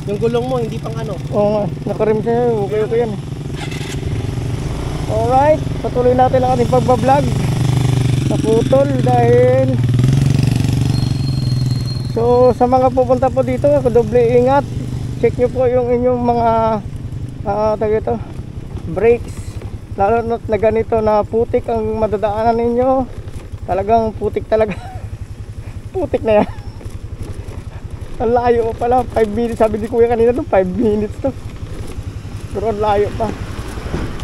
Yung gulong mo, hindi pang ano. Oo nga, nakarim siya. Okay yan. Alright, patuloy natin ang ating pagbablog. Naputol dahil... So, sa mga pupunta po dito, doble ingat. Check nyo po yung inyong mga brakes. Lalo na ganito na putik ang madadaanan ninyo. Talagang putik talaga. Putik na yan. Ang layo pala, 5 minutes. Sabi ni kuya kanina 5 minutes to. Pero ang layo pa.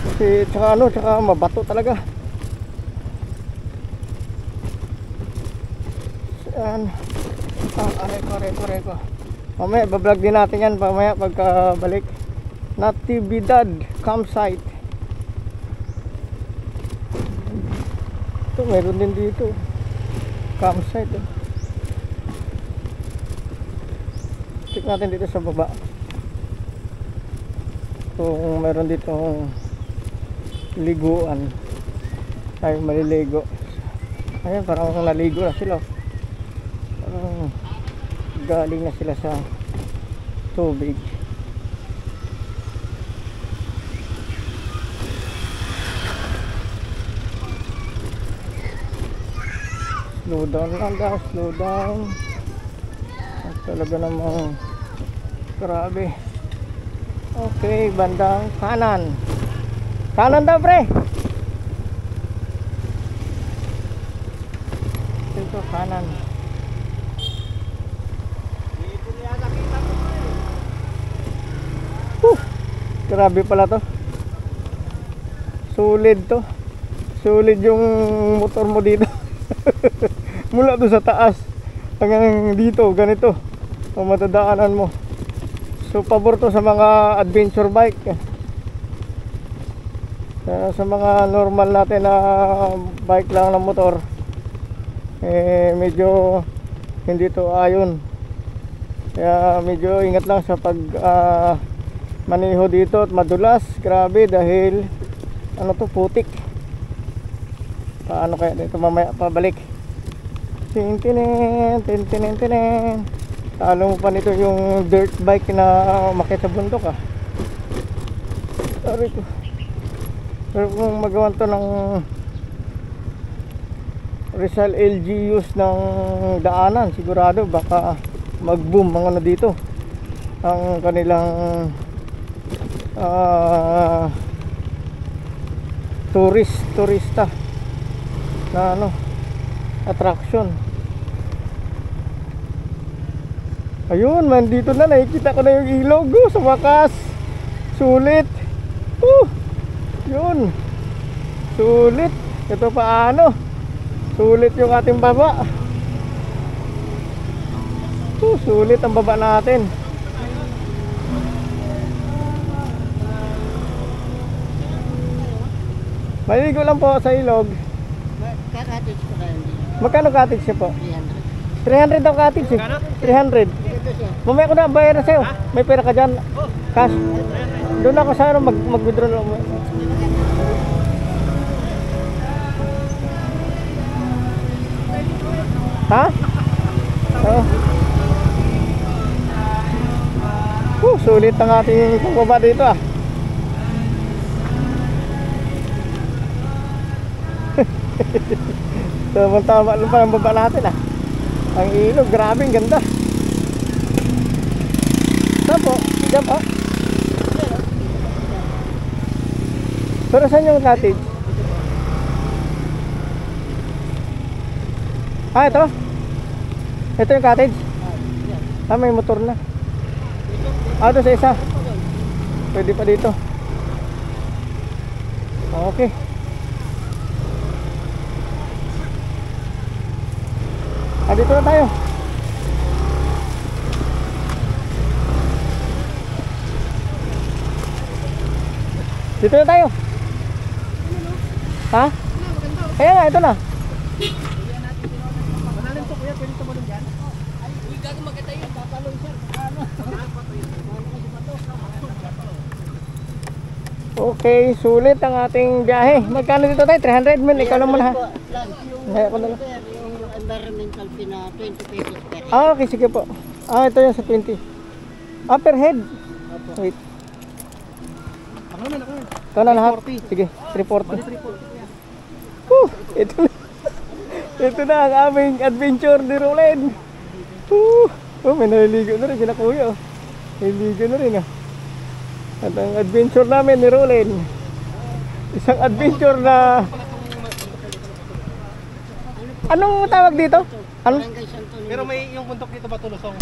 Kasi tsaka mabato talaga. Ayan. Reko. Mamaya bablog din natin yan mamaya pagkabalik. Natividad campsite. Ito meron din dito campsite. Check natin dito sa baba kung meron dito liguan. Ay maliligo. Ayun parang naligo na sila. Galing na sila sa tubig. Slow down lang daw, slow down. At talaga namang grabe. Okay, bandang kanan. Kanan daw pre. Dito kanan. Grabe pala to. Solid to. Solid yung motor mo dito. Mula doon sa taas hanggang dito, ganito ang matadaanan mo. So pabor to sa mga adventure bike. Sa mga normal natin na bike lang na motor, medyo hindi to ayon. Kaya medyo ingat lang sa pag maneho dito at madulas. Grabe dahil ano to, putik. Paano kaya dito mamaya pabalik? Tintinin. Talo mo pa nito yung dirt bike na umakyat sa bundok ah. Sorry ko. Pero kung magawan to ng Rizal LGUs ng daanan, sigurado baka mag-boom mga ano dito ang kanilang turista na ano, attraction. Ayun man, dito na nakikita ko na yung ilog sa wakas. Sulit. Yun, sulit. Ito paano, sulit yung ating baba. Sulit ang baba natin. Maligo lang po sa ilog. Cottage po kayo. Magkano cottage siya po? 300. 300 daw cottage eh. 300. Mamaya ko na bayaran sa'yo. May pera ka dyan. Cash. Doon ako sa ano mag-withdraw lang. Ha? Oo. Sulit ang ating pagbaba dito ah. Tama lang pa ang baba natin ah. Ang ilog, grabe, ang ganda. Saan po? Diyan po? Pero saan yung cottage? Ah, ito? Ito yung cottage? Ah, may motor na. Ah, ito sa isa. Pwede pa dito. Okay. Ah, dito na tayo. Dito na tayo. Ha? Kaya nga, ito na. Manalim to kuya, pwede tumalong dyan? Ay, gago magkita yun, papalong sir. Okay, sulit ang ating biyahe. Magkano dito tayo? 300 man, ikaw naman ha. Kaya ko na lang. Yung environmental fee na 20 pesos per head. Ah, okay, sige po. Ah, ito yung sa 20. Upper head. Opo. Wait. Ako na. Ito na lahat. 340. Sige, 340. 340. Ito na. Ito na ang aming adventure ni Roland. May naliligo na rin sila kuya. Naliligo na rin. At ang adventure namin ni Roland. Isang adventure na... Anong tawag dito? Ano? Barangay Santo Niño. Pero may yung bundok dito ba tulusong?